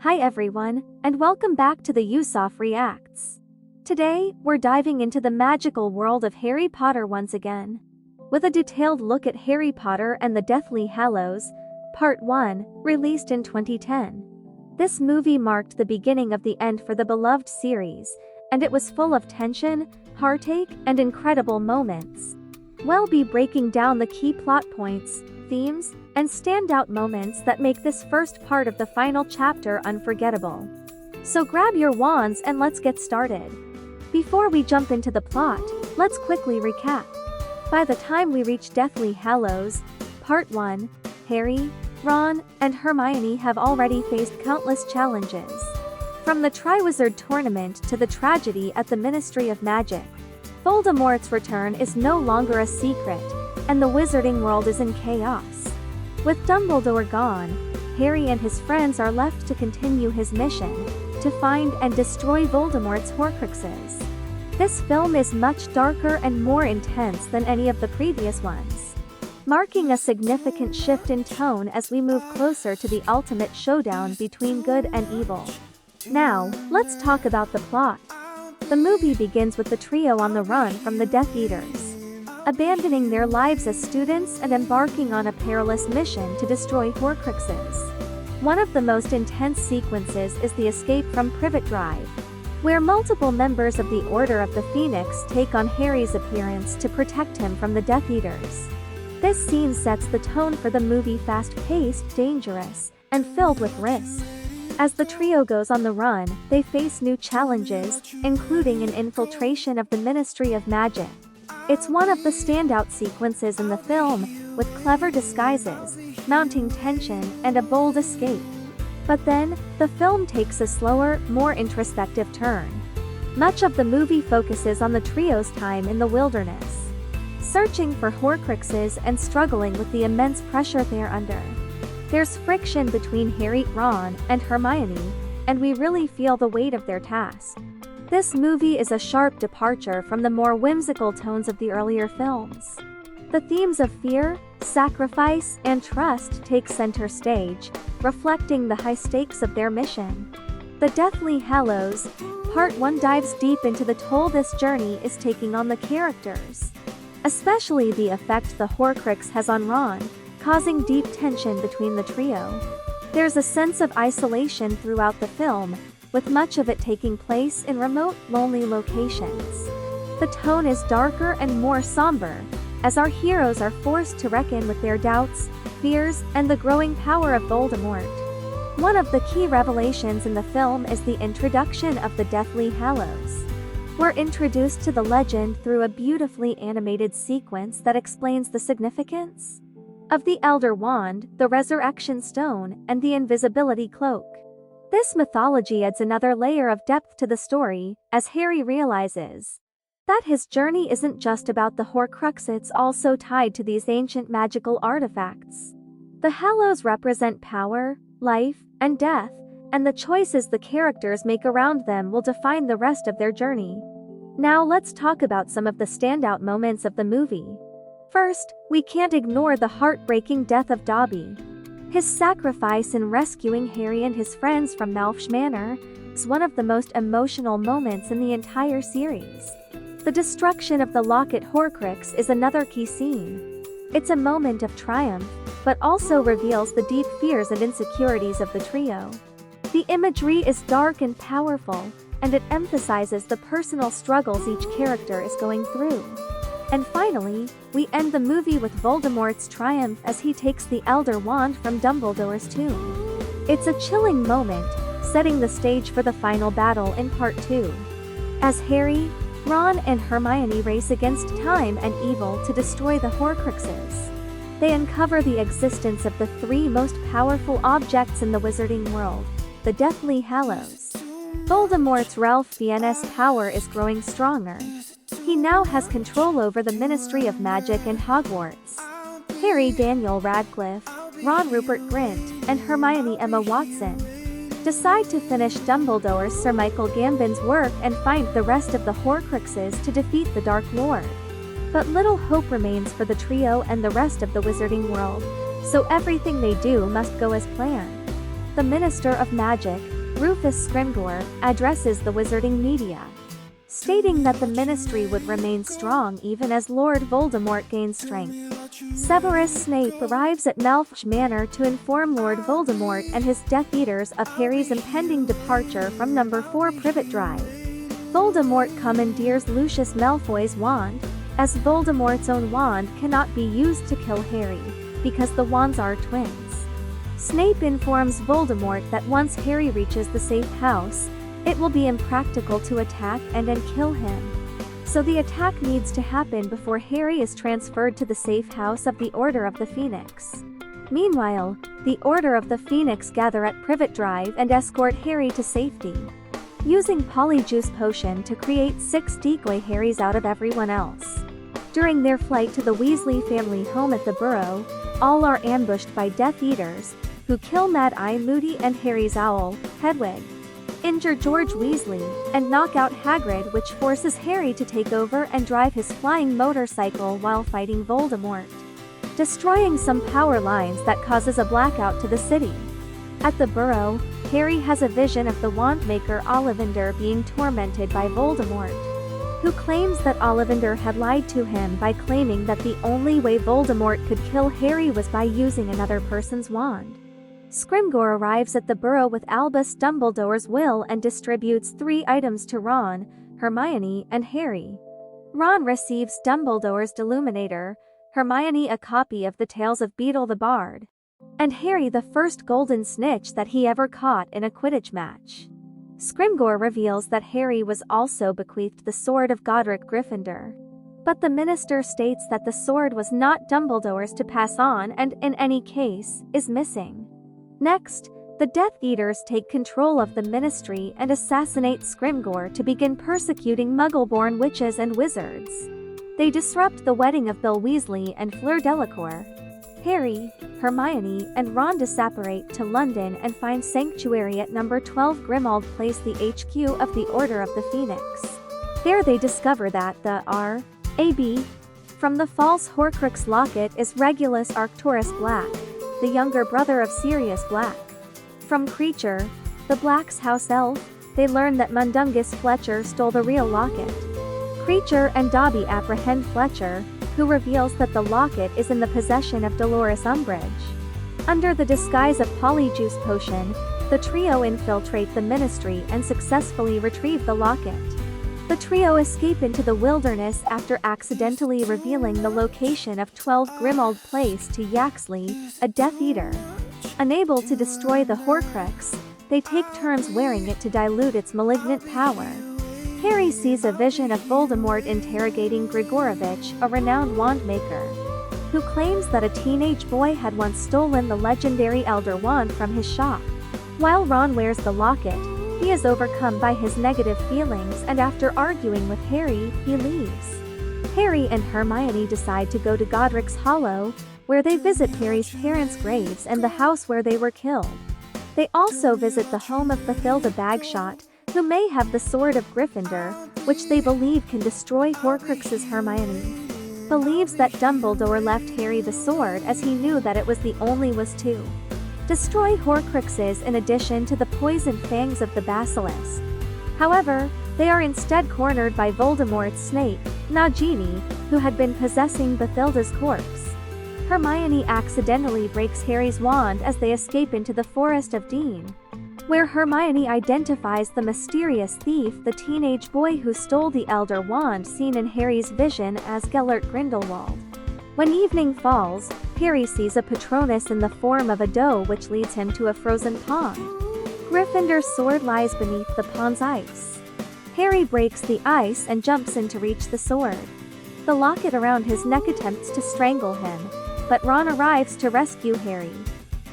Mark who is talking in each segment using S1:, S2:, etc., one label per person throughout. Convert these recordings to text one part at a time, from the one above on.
S1: Hi everyone, and welcome back to the Yusuf Reacts. Today, we're diving into the magical world of Harry Potter once again. With a detailed look at Harry Potter and the Deathly Hallows, Part 1, released in 2010. This movie marked the beginning of the end for the beloved series, and it was full of tension, heartache, and incredible moments. We'll be breaking down the key plot points, themes, and standout moments that make this first part of the final chapter unforgettable. So grab your wands and let's get started. Before we jump into the plot, let's quickly recap. By the time we reach Deathly Hallows, Part 1, Harry, Ron, and Hermione have already faced countless challenges. From the Triwizard Tournament to the tragedy at the Ministry of Magic, Voldemort's return is no longer a secret, and the wizarding world is in chaos. With Dumbledore gone, Harry and his friends are left to continue his mission, to find and destroy Voldemort's Horcruxes. This film is much darker and more intense than any of the previous ones, marking a significant shift in tone as we move closer to the ultimate showdown between good and evil. Now, let's talk about the plot. The movie begins with the trio on the run from the Death Eaters, abandoning their lives as students and embarking on a perilous mission to destroy Horcruxes. One of the most intense sequences is the escape from Privet Drive, where multiple members of the Order of the Phoenix take on Harry's appearance to protect him from the Death Eaters. This scene sets the tone for the movie: fast-paced, dangerous, and filled with risk. As the trio goes on the run, they face new challenges, including an infiltration of the Ministry of Magic. It's one of the standout sequences in the film, with clever disguises, mounting tension, and a bold escape. But then, the film takes a slower, more introspective turn. Much of the movie focuses on the trio's time in the wilderness, searching for Horcruxes and struggling with the immense pressure they're under. There's friction between Harry, Ron, and Hermione, and we really feel the weight of their task. This movie is a sharp departure from the more whimsical tones of the earlier films. The themes of fear, sacrifice, and trust take center stage, reflecting the high stakes of their mission. The Deathly Hallows, Part 1 dives deep into the toll this journey is taking on the characters, especially the effect the Horcrux has on Ron, causing deep tension between the trio. There's a sense of isolation throughout the film, with much of it taking place in remote, lonely locations. The tone is darker and more somber, as our heroes are forced to reckon with their doubts, fears, and the growing power of Voldemort. One of the key revelations in the film is the introduction of the Deathly Hallows. We're introduced to the legend through a beautifully animated sequence that explains the significance of the Elder Wand, the Resurrection Stone, and the Invisibility Cloak. This mythology adds another layer of depth to the story, as Harry realizes that his journey isn't just about the Horcrux, it's also tied to these ancient magical artifacts. The Hallows represent power, life, and death, and the choices the characters make around them will define the rest of their journey. Now let's talk about some of the standout moments of the movie. First, we can't ignore the heartbreaking death of Dobby. His sacrifice in rescuing Harry and his friends from Malfoy Manor is one of the most emotional moments in the entire series. The destruction of the Locket Horcrux is another key scene. It's a moment of triumph, but also reveals the deep fears and insecurities of the trio. The imagery is dark and powerful, and it emphasizes the personal struggles each character is going through. And finally, we end the movie with Voldemort's triumph as he takes the Elder Wand from Dumbledore's tomb. It's a chilling moment, setting the stage for the final battle in Part 2. As Harry, Ron, and Hermione race against time and evil to destroy the Horcruxes, they uncover the existence of the three most powerful objects in the wizarding world, the Deathly Hallows. Voldemort's Ralph Fiennes' power is growing stronger. He now has control over the Ministry of Magic and Hogwarts. Harry Daniel Radcliffe, Ron Rupert Grint, and Hermione Emma Watson decide to finish Dumbledore's Sir Michael Gambon's work and find the rest of the Horcruxes to defeat the Dark Lord. But little hope remains for the trio and the rest of the wizarding world, so everything they do must go as planned. The Minister of Magic, Rufus Scrimgeour, addresses the wizarding media, stating that the ministry would remain strong even as Lord Voldemort gains strength. Severus Snape arrives at Malfoy Manor to inform Lord Voldemort and his Death Eaters of Harry's impending departure from Number 4 Privet Drive. Voldemort commandeers Lucius Malfoy's wand, as Voldemort's own wand cannot be used to kill Harry, because the wands are twins. Snape informs Voldemort that once Harry reaches the safe house, it will be impractical to attack and then kill him. So the attack needs to happen before Harry is transferred to the safe house of the Order of the Phoenix. Meanwhile, the Order of the Phoenix gather at Privet Drive and escort Harry to safety, using Polyjuice Potion to create 6 decoy Harrys out of everyone else. During their flight to the Weasley family home at the Burrow, all are ambushed by Death Eaters, who kill Mad Eye Moody and Harry's owl, Hedwig, injure George Weasley, and knock out Hagrid, which forces Harry to take over and drive his flying motorcycle while fighting Voldemort, destroying some power lines that causes a blackout to the city. At the Burrow, Harry has a vision of the Wandmaker Ollivander being tormented by Voldemort, who claims that Ollivander had lied to him by claiming that the only way Voldemort could kill Harry was by using another person's wand. Scrimgeour arrives at the Burrow with Albus Dumbledore's will and distributes 3 items to Ron, Hermione, and Harry. Ron receives Dumbledore's Deluminator, Hermione a copy of the Tales of Beedle the Bard, and Harry the first golden snitch that he ever caught in a Quidditch match. Scrimgeour reveals that Harry was also bequeathed the sword of Godric Gryffindor, but the minister states that the sword was not Dumbledore's to pass on and, in any case, is missing. Next, the Death Eaters take control of the ministry and assassinate Scrimgeour to begin persecuting Muggle-born witches and wizards. They disrupt the wedding of Bill Weasley and Fleur Delacour. Harry, Hermione, and Ron separate to London and find sanctuary at number 12 Grimmauld Place, the HQ of the Order of the Phoenix. There they discover that the R.A.B. from the false Horcrux locket is Regulus Arcturus Black, the younger brother of Sirius Black. From Creature, the Black's house elf, they learn that Mundungus Fletcher stole the real locket. Creature and Dobby apprehend Fletcher, who reveals that the locket is in the possession of Dolores Umbridge. Under the disguise of Polyjuice Potion, the trio infiltrate the ministry and successfully retrieve the locket. The trio escape into the wilderness after accidentally revealing the location of 12 Grimmauld Place to Yaxley, a Death Eater. Unable to destroy the Horcrux, they take turns wearing it to dilute its malignant power. Harry sees a vision of Voldemort interrogating Grigorovich, a renowned wandmaker, who claims that a teenage boy had once stolen the legendary Elder Wand from his shop. While Ron wears the locket, he is overcome by his negative feelings and after arguing with Harry, he leaves. Harry and Hermione decide to go to Godric's Hollow, where they visit Harry's parents' graves and the house where they were killed. They also visit the home of Bathilda Bagshot, who may have the Sword of Gryffindor, which they believe can destroy Horcruxes. Hermione believes that Dumbledore left Harry the sword as he knew that it was the only way to destroy Horcruxes in addition to the poisoned fangs of the basilisk. However, they are instead cornered by Voldemort's snake, Nagini, who had been possessing Bathilda's corpse. Hermione accidentally breaks Harry's wand as they escape into the Forest of Dean, where Hermione identifies the mysterious thief, the teenage boy who stole the Elder Wand seen in Harry's vision as Gellert Grindelwald. When evening falls, Harry sees a Patronus in the form of a doe, which leads him to a frozen pond. Gryffindor's sword lies beneath the pond's ice. Harry breaks the ice and jumps in to reach the sword. The locket around his neck attempts to strangle him, but Ron arrives to rescue Harry.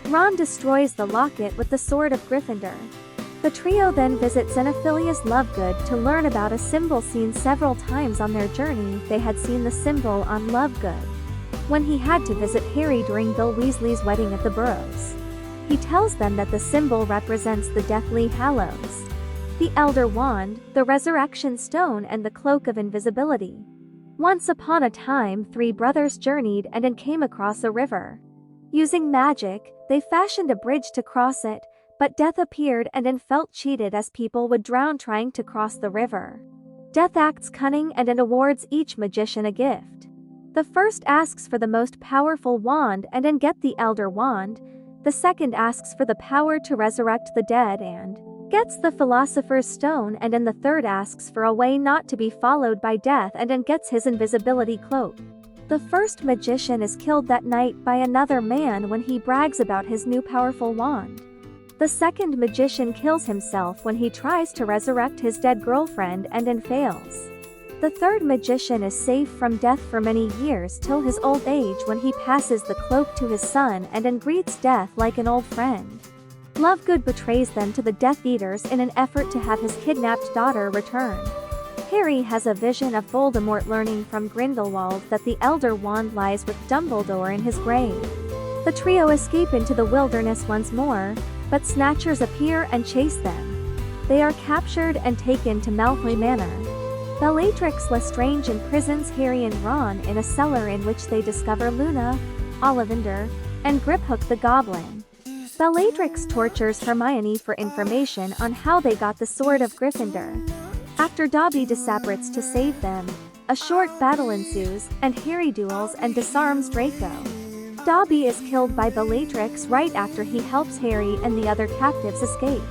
S1: Ron destroys the locket with the Sword of Gryffindor. The trio then visits Xenophilius Lovegood to learn about a symbol seen several times on their journey. They had seen the symbol on Lovegood when he had to visit Harry during Bill Weasley's wedding at the Burrows. He tells them that the symbol represents the Deathly Hallows, the Elder Wand, the Resurrection Stone, and the Cloak of Invisibility. Once upon a time, 3 brothers journeyed and came across a river. Using magic, they fashioned a bridge to cross it, But Death appeared and felt cheated as people would drown trying to cross the river. Death acts cunning and awards each magician a gift. The first asks for the most powerful wand and get the Elder Wand. The second asks for the power to resurrect the dead and gets the Philosopher's Stone, and the third asks for a way not to be followed by death and gets his invisibility cloak. The first magician is killed that night by another man when he brags about his new powerful wand. The second magician kills himself when he tries to resurrect his dead girlfriend and fails. The third magician is safe from death for many years till his old age when he passes the cloak to his son and greets death like an old friend. Lovegood betrays them to the Death Eaters in an effort to have his kidnapped daughter return. Harry has a vision of Voldemort learning from Grindelwald that the Elder Wand lies with Dumbledore in his grave. The trio escape into the wilderness once more, but Snatchers appear and chase them. They are captured and taken to Malfoy Manor. Bellatrix Lestrange imprisons Harry and Ron in a cellar in which they discover Luna, Ollivander, and Griphook the Goblin. Bellatrix tortures Hermione for information on how they got the Sword of Gryffindor. After Dobby disapparates to save them, a short battle ensues, and Harry duels and disarms Draco. Dobby is killed by Bellatrix right after he helps Harry and the other captives escape.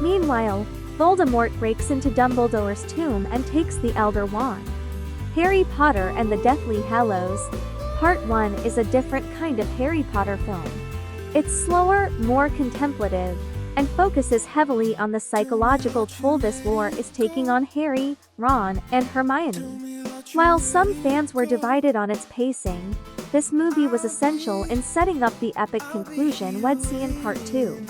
S1: Meanwhile, Voldemort breaks into Dumbledore's tomb and takes the Elder Wand. Harry Potter and the Deathly Hallows, Part 1 is a different kind of Harry Potter film. It's slower, more contemplative, and focuses heavily on the psychological toll this war is taking on Harry, Ron, and Hermione. While some fans were divided on its pacing, this movie was essential in setting up the epic conclusion we'd see in Part 2.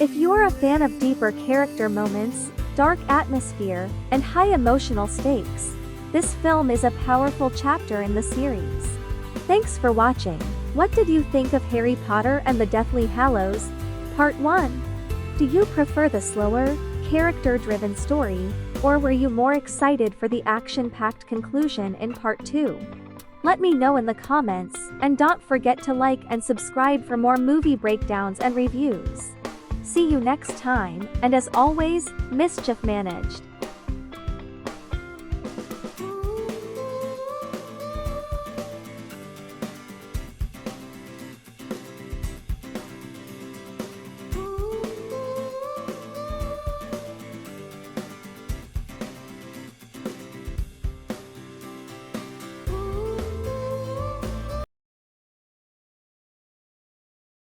S1: If you're a fan of deeper character moments, dark atmosphere, and high emotional stakes, this film is a powerful chapter in the series. Thanks for watching. What did you think of Harry Potter and the Deathly Hallows, Part 1? Do you prefer the slower, character-driven story, or were you more excited for the action-packed conclusion in Part 2? Let me know in the comments, and don't forget to like and subscribe for more movie breakdowns and reviews. See you next time, and as always, mischief managed.